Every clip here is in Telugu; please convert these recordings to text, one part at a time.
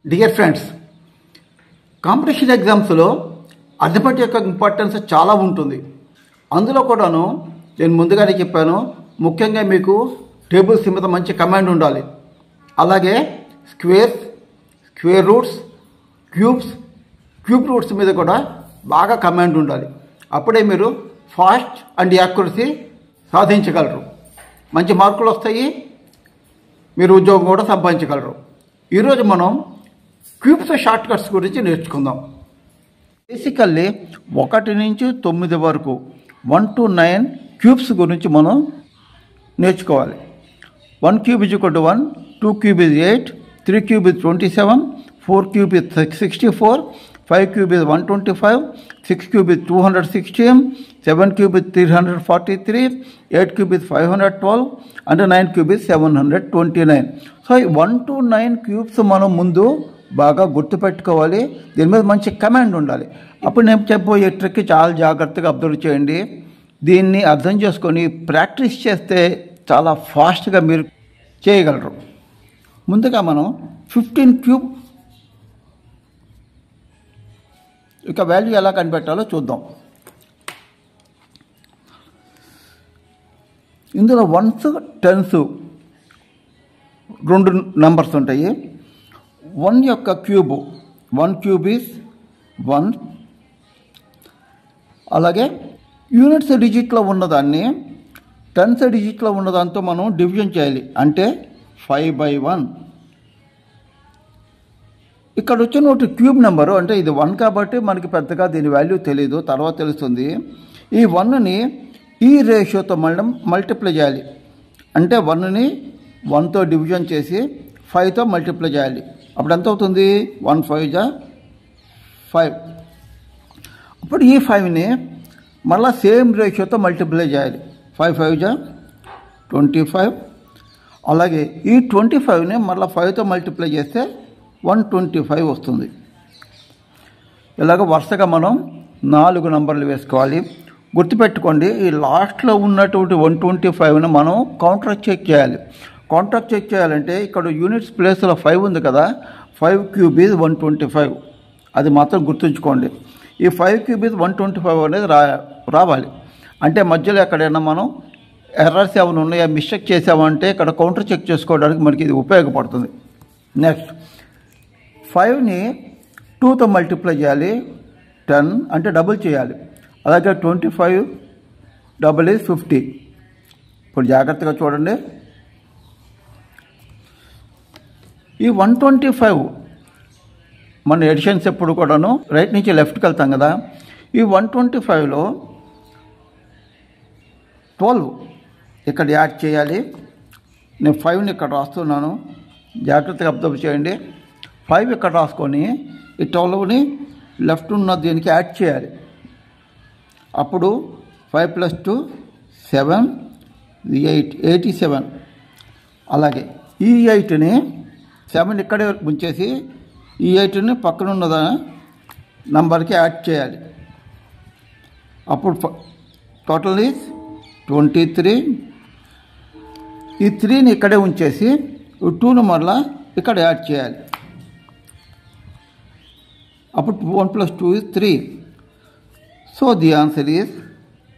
డియర్ ఫ్రెండ్స్, కాంపిటీషన్ ఎగ్జామ్స్లో అర్థమెటిక్ యొక్క ఇంపార్టెన్స్ చాలా ఉంటుంది. అందులో కూడాను నేను ముందుగానే చెప్పాను, ముఖ్యంగా మీకు టేబుల్స్ మీద మంచి కమాండ్ ఉండాలి. అలాగే squares, square roots, cube roots మీద కూడా బాగా కమాండ్ ఉండాలి. అప్పుడే మీరు ఫాస్ట్ అండ్ యాక్యురసీ సాధించగలరు. మంచి మార్కులు వస్తాయి, మీరు ఉద్యోగం కూడా సంపాదించగలరు. ఈరోజు మనం క్యూబ్స్ షార్ట్ కట్స్ గురించి నేర్చుకుందాం. బేసికల్లీ 1 నుంచి 9 వరకు 1 to 9 క్యూబ్స్ గురించి మనం నేర్చుకోవాలి. 1 cube is equal to 1, 2 cube is 8, 3 cube is 27, 4 cube is 64, 5 cube is 125, 6 cube is 216, 7 cube is 343, 8 cube is 512 and 9 cube is 729. So ఈ 1 to 9 క్యూబ్స్ మనం ముందు బాగా గుర్తుపెట్టుకోవాలి. దీని మీద మంచి కమాండ్ ఉండాలి. అప్పుడు నేను చెప్పబోయే ట్రిక్ చాలా జాగ్రత్తగా అబ్జర్వ్ చేయండి. దీన్ని అర్థం చేసుకొని ప్రాక్టీస్ చేస్తే చాలా ఫాస్ట్గా మీరు చేయగలరు. ముందుగా మనం 15 క్యూబ్ ఇక వాల్యూ ఎలా కనిపెట్టాలో చూద్దాం. ఇందులో 1s 10s 2 నెంబర్స్ ఉంటాయి. 1 యొక్క క్యూబ్, 1 క్యూబ్ ఈజ్ 1. అలాగే యూనిట్స్ డిజిట్లో ఉన్నదాన్ని టెన్స్ డిజిట్లో ఉన్నదాంతో మనం డివిజన్ చేయాలి, అంటే 5/1. ఇక్కడ వచ్చిన ఒకటి క్యూబ్ నెంబరు, అంటే ఇది 1 కాబట్టి మనకి పెద్దగా దీని వాల్యూ తెలియదు, తర్వాత తెలుస్తుంది. ఈ 1ని ఈ రేషియోతో మల్టిప్లై చేయాలి, అంటే 1ని 1తో డివిజన్ చేసి 5తో మల్టిప్లై చేయాలి. అప్పుడు ఎంత అవుతుంది? 1 5 = 5. అప్పుడు ఈ 5ని మళ్ళీ సేమ్ రేషియోతో మల్టిప్లై చేయాలి. 5 5 = 25. అలాగే ఈ 25ని మళ్ళీ 5తో మల్టిప్లై చేస్తే 125 వస్తుంది. ఇలాగ వరుసగా మనం 4 నంబర్లు వేసుకోవాలి. గుర్తుపెట్టుకోండి, ఈ లాస్ట్లో ఉన్నటువంటి 125ని మనం కౌంటర్ చెక్ చేయాలి. కౌంటర్ చెక్ చేయాలంటే ఇక్కడ యూనిట్స్ ప్లేస్లో 5 ఉంది కదా, 5 క్యూబ్ ఈజ్ 125. అది మాత్రం గుర్తుంచుకోండి. ఈ 5 క్యూబ్ ఈజ్ 125 అనేది రావాలి. అంటే మధ్యలో ఎక్కడైనా మనం ఎర్రర్స్ ఏమైనా ఉన్నాయా, మిస్టేక్ చేసామంటే ఇక్కడ కౌంటర్ చెక్ చేసుకోవడానికి మనకి ఇది ఉపయోగపడుతుంది. నెక్స్ట్ 5ని 2తో మల్టిప్లై చేయాలి, 10 అంటే డబుల్ చేయాలి. అలాగే 25 డబుల్ ఈజ్ 50. ఇప్పుడు జాగ్రత్తగా చూడండి. ఈ 125 మన ఎడిషన్స్ ఎప్పుడు కూడాను రైట్ నుంచి లెఫ్ట్కి వెళ్తాం కదా. ఈ 125లో 12 ఇక్కడ యాడ్ చేయాలి. నేను 5ని ఇక్కడ రాస్తున్నాను, జాగ్రత్తగా అబ్జర్వ్ చేయండి. 5 ఇక్కడ రాసుకొని ఈ 12ని లెఫ్ట్ ఉన్న దీనికి యాడ్ చేయాలి. అప్పుడు 5 + 2 7, 8 87. అలాగే ఈ 8ని 7 ఇక్కడే ఉంచేసి ఈ 8ని పక్కన ఉన్న నంబర్కి యాడ్ చేయాలి. అప్పుడు టోటల్ ఈజ్ 23. ఈ 3ని ఇక్కడే ఉంచేసి 2ని మళ్ళా ఇక్కడ యాడ్ చేయాలి. అప్పుడు 1 + 2 is 3. So the answer is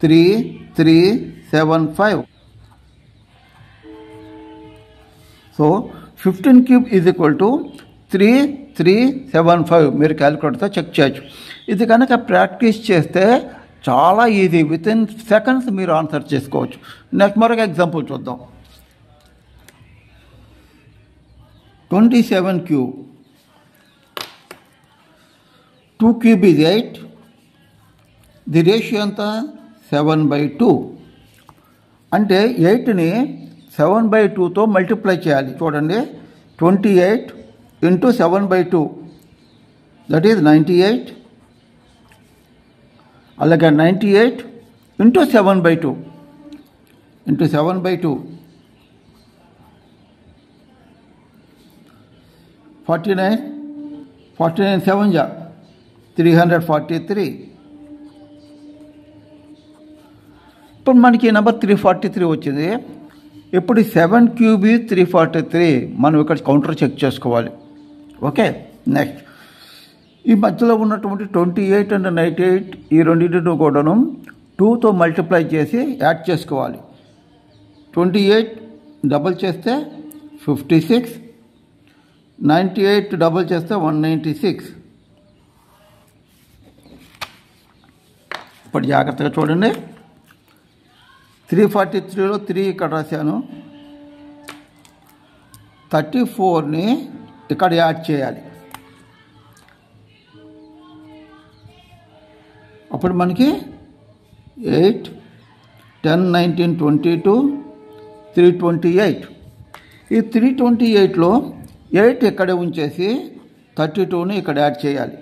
3375. So 15 cube is equal to 3375. మీరు క్యాలిక్యులేటర్తో చెక్ చేయొచ్చు. ఇది కనుక ప్రాక్టీస్ చేస్తే చాలా ఈజీ, వితిన్ సెకండ్స్ మీరు ఆన్సర్ చేసుకోవచ్చు. నెక్స్ట్ మరొక ఎగ్జాంపుల్ చూద్దాం. 27 cube, 2 cube is 8. The ratio అంతా 7/2. అంటే 8ని 7/2తో మల్టిప్లై చేయాలి. చూడండి, 28 × 7/2 దట్ ఈజ్ 98. అలాగే 98 × 7/2 49 7 = 343. ఇప్పుడు మనకి నెంబర్ 343 వచ్చింది. ఇప్పుడు 7 క్యూబ్ 343 మనం ఇక్కడ కౌంటర్ చెక్ చేసుకోవాలి. ఓకే. నెక్స్ట్ ఈ మధ్యలో ఉన్నటువంటి 28 అండ్ 98 ఈ రెండింటిని కూడాను 2తో మల్టిప్లై చేసి యాడ్ చేసుకోవాలి. 28 డబల్ చేస్తే 56, 98 డబల్ చేస్తే 196. ఇప్పుడు జాగ్రత్తగా చూడండి. 343లో 3 ఇక్కడ రాశాను. 34ని ఇక్కడ యాడ్ చేయాలి. అప్పుడు మనకి 8, 10, 19, 22, 328. ఈ 328లో 8 ఇక్కడే ఉంచేసి 32ని ఇక్కడ యాడ్ చేయాలి.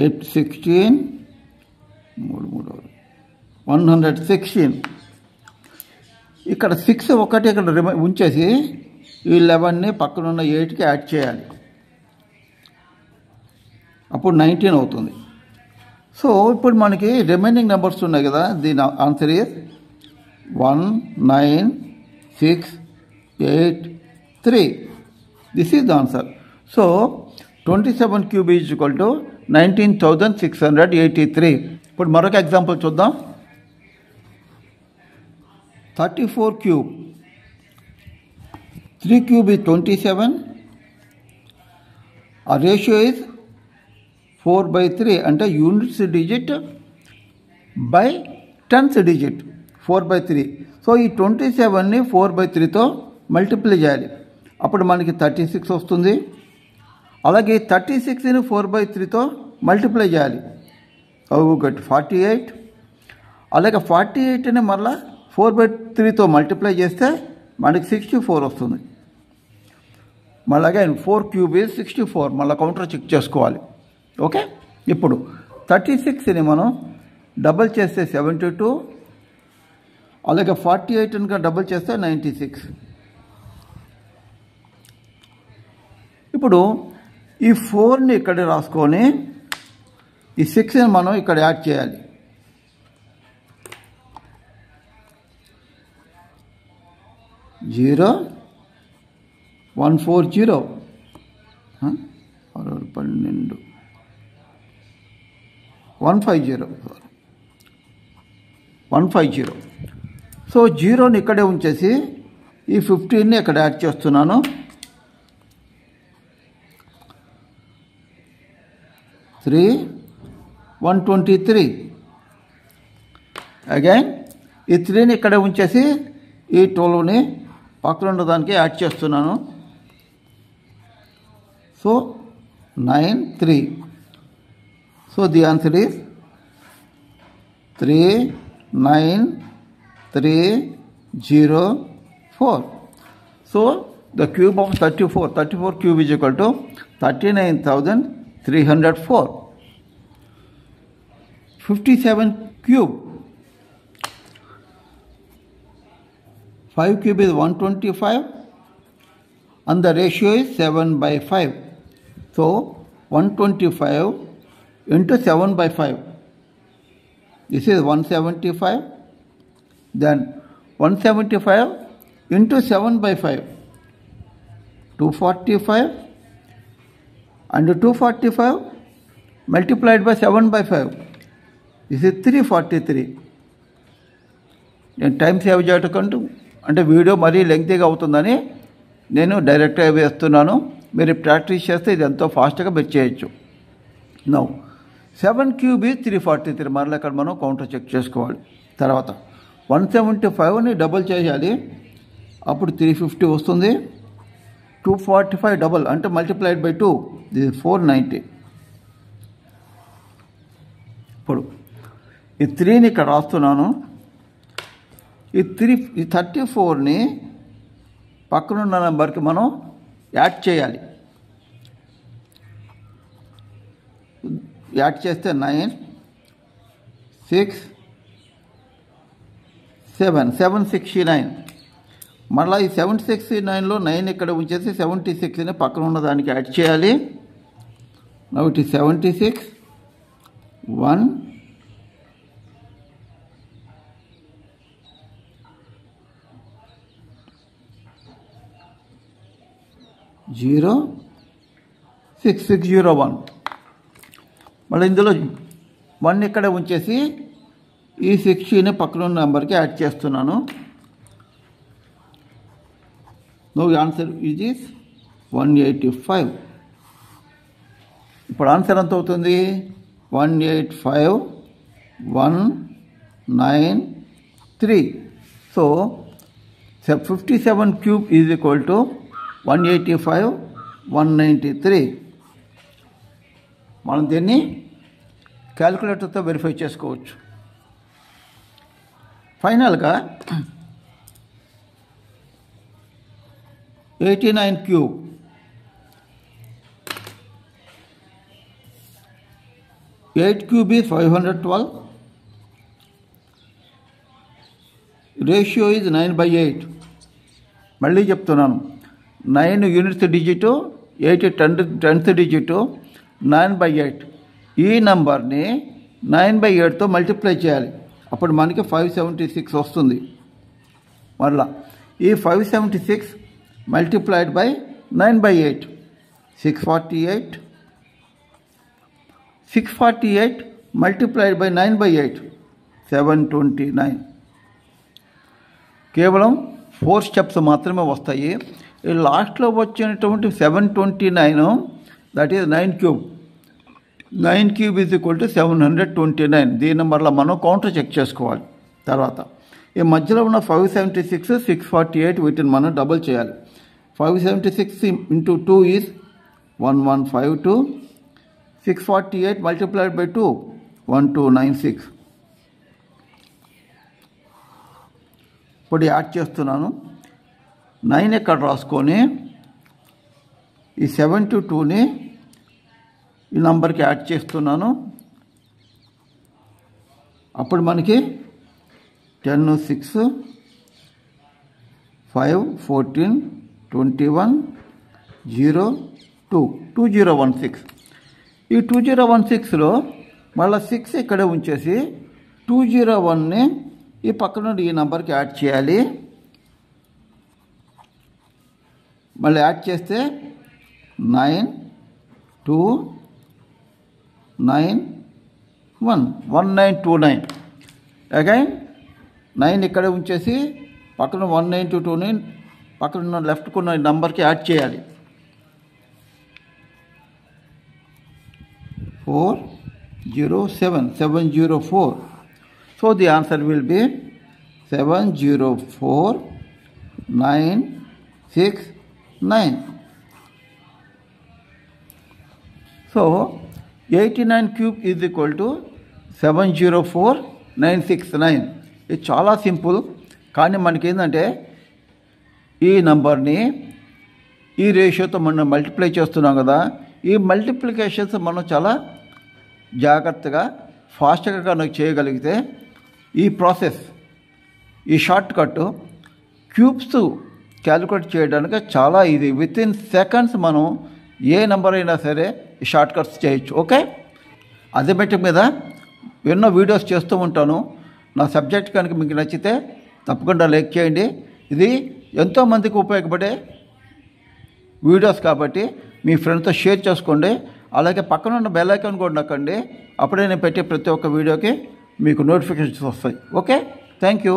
8, 16, 116. ఇక్కడ 6 ఒకటి ఇక్కడ ఉంచేసి ఈ 11ని పక్కనున్న 8కి యాడ్ చేయాలి. అప్పుడు 19 అవుతుంది. సో ఇప్పుడు మనకి రిమైనింగ్ నెంబర్స్ ఉన్నాయి కదా, దీని answer is 1, 9, 6, 8, 3. This is the answer. So 27 cube is equal to 19,683. ఇప్పుడు మరొక ఎగ్జాంపుల్ చూద్దాం. 34 క్యూబ్, 3 క్యూబ్ ఈజ్ 27. ఆ రేషియో ఈజ్ 4/3 అంటే units digit by tense digit 4/3. So ఈ 27ని 4/3తో మల్టిప్లై చేయాలి. అప్పుడు మనకి 36 వస్తుంది. అలాగే 36ని 4/3తో మల్టిప్లై చేయాలి. ఒకటి 48. అలాగే 48ని మళ్ళీ 4/3తో మల్టిప్లై చేస్తే మనకి 64 వస్తుంది. మళ్ళీ 4 క్యూబ్ ఈజ్ 64. మళ్ళీ కౌంటర్ చెక్ చేసుకోవాలి. ఓకే. ఇప్పుడు 36ని మనం డబల్ చేస్తే 72. అలాగే 48ని డబల్ చేస్తే 96. ఇప్పుడు ఈ 4ని ఇక్కడ రాసుకొని ఈ 6ని మనం ఇక్కడ యాడ్ చేయాలి. జీరో 140 12 150. సో జీరోని ఇక్కడే ఉంచేసి ఈ 15ని ఇక్కడ యాడ్ చేస్తున్నాను. 3, 123. అగైన్ ఈ 3ని ఇక్కడే ఉంచేసి ఈ 12ని పక్కన ఉన్నదానికి యాడ్ చేస్తున్నాను. So 9, 3. So the answer is 39304. So the cube of 34 cube is equal to 39,304. 57 cube, 5 cube is 125 and the ratio is 7/5. So 125 into 7/5. This is 175. Then 175 into 7/5. 245. And 245 multiplied by 7/5. This is 343. నేను టైం సేవ్ చేయటకంటూ అంటే వీడియో మరీ లెంగ్తీగా అవుతుందని నేను డైరెక్ట్గా వేస్తున్నాను. మీరు ప్రాక్టీస్ చేస్తే ఇది ఎంతో ఫాస్ట్గా మీరు చేయొచ్చు. Now 7 cube is 343. మరలా ఇక్కడ మనం కౌంటర్ చెక్ చేసుకోవాలి. తర్వాత 175ని డబుల్ చేయాలి. అప్పుడు 350 వస్తుంది. 245 డబుల్ అంటే మల్టిప్లైడ్ బై 2. This is 490. ఇప్పుడు ఈ 3ని ఇక్కడ రాస్తున్నాను. ఈ 34ని పక్కనున్న నెంబర్కి మనం యాడ్ చేయాలి. యాడ్ చేస్తే 9, 6, 7, 769. మళ్ళీ ఈ 769లో 9 ఇక్కడ ఉంచేసి 76ని పక్కన ఉన్న దానికి యాడ్ చేయాలి. Now it is 76, 1, 2, 601. మళ్ళీ ఇందులో 1 ఇక్కడ ఉంచేసి ఈ 60ని పక్కన ఉన్న నెంబర్కి యాడ్ చేస్తున్నాను. No answer is 185. ఇప్పుడు ఆన్సర్ ఎంత అవుతుంది? 185,193. So 57 cube is equal to 185,193. మనం దీన్ని క్యాలిక్యులేటర్తో వెరిఫై చేసుకోవచ్చు. ఫైనల్గా 89 cube. 8 cube is 512. Ratio is 9/8. మళ్ళీ చెప్తున్నాను, 9 యూనిట్స్ డిజిట్, 8 10th డిజిట్, 9/8. ఈ నంబర్ని 9/8తో మల్టిప్లై చేయాలి. అప్పుడు మనకి 576 వస్తుంది. మళ్ళా ఈ 576 మల్టిప్లైడ్ బై 9/8 648. 648 multiplied by 9/8 729. కేవలం 4 స్టెప్స్ మాత్రమే వస్తాయి. ఈ లాస్ట్లో వచ్చినటువంటి 729 that is 9 cube. 9 cube is equal to 729. దీని నెంబర్లో మనం కౌంటర్ చెక్ చేసుకోవాలి. తర్వాత ఈ మధ్యలో ఉన్న 576 648 వీటిని మనం డబుల్ చేయాలి. 576 ఇంటూ 2 ఈజ్ 1152. 648 multiplied by 2 1296. ఇప్పుడు యాడ్ చేస్తున్నాను. 9 ఎక్కడ రాసుకొని ఈ 72ని ఈ నంబర్కి యాడ్ చేస్తున్నాను. అప్పుడు మనకి 10 6 5 14 21 0 2 2016. ఈ 2016లో మళ్ళీ 6 ఇక్కడే ఉంచేసి 201ని ఈ పక్కన ఈ నెంబర్కి యాడ్ చేయాలి. మళ్ళీ యాడ్ చేస్తే 9 2 9 1 1929. అగైన్ 9 ఇక్కడే ఉంచేసి పక్కన 1922ని పక్కన ఉన్న లెఫ్ట్కున్న నెంబర్కి యాడ్ చేయాలి. 407 704. So the answer will be 704969. So 89 cube is equal to 704969. ఇది చాలా సింపుల్. కానీ మనకేంటంటే ఈ నంబర్ని ఈ రేషియోతో మనం మల్టిప్లై చేస్తున్నాం కదా, ఈ మల్టిప్లికేషన్స్ మనం చాలా జాగ్రత్తగా ఫాస్ట్గా కనుక చేయగలిగితే ఈ ప్రాసెస్, ఈ షార్ట్ కట్ క్యూబ్స్ క్యాలిక్యులేట్ చేయడానికి చాలా ఈజీ. విత్ ఇన్ సెకండ్స్ మనం ఏ నెంబర్ అయినా సరే ఈ షార్ట్ కట్స్ చేయొచ్చు. ఓకే, అథమెటిక్ మీద ఎన్నో వీడియోస్ చేస్తూ ఉంటాను. నా సబ్జెక్ట్ కనుక మీకు నచ్చితే తప్పకుండా లైక్ చేయండి. ఇది ఎంతోమందికి ఉపయోగపడే వీడియోస్ కాబట్టి మీ ఫ్రెండ్స్తో షేర్ చేసుకోండి. అలాగే పక్కన ఉన్న బెల్ ఐకాన్ కూడా నొక్కండి. అప్పుడే నేను పెట్టే ప్రతి ఒక్క వీడియోకి మీకు నోటిఫికేషన్స్ వస్తాయి. Okay, thank you.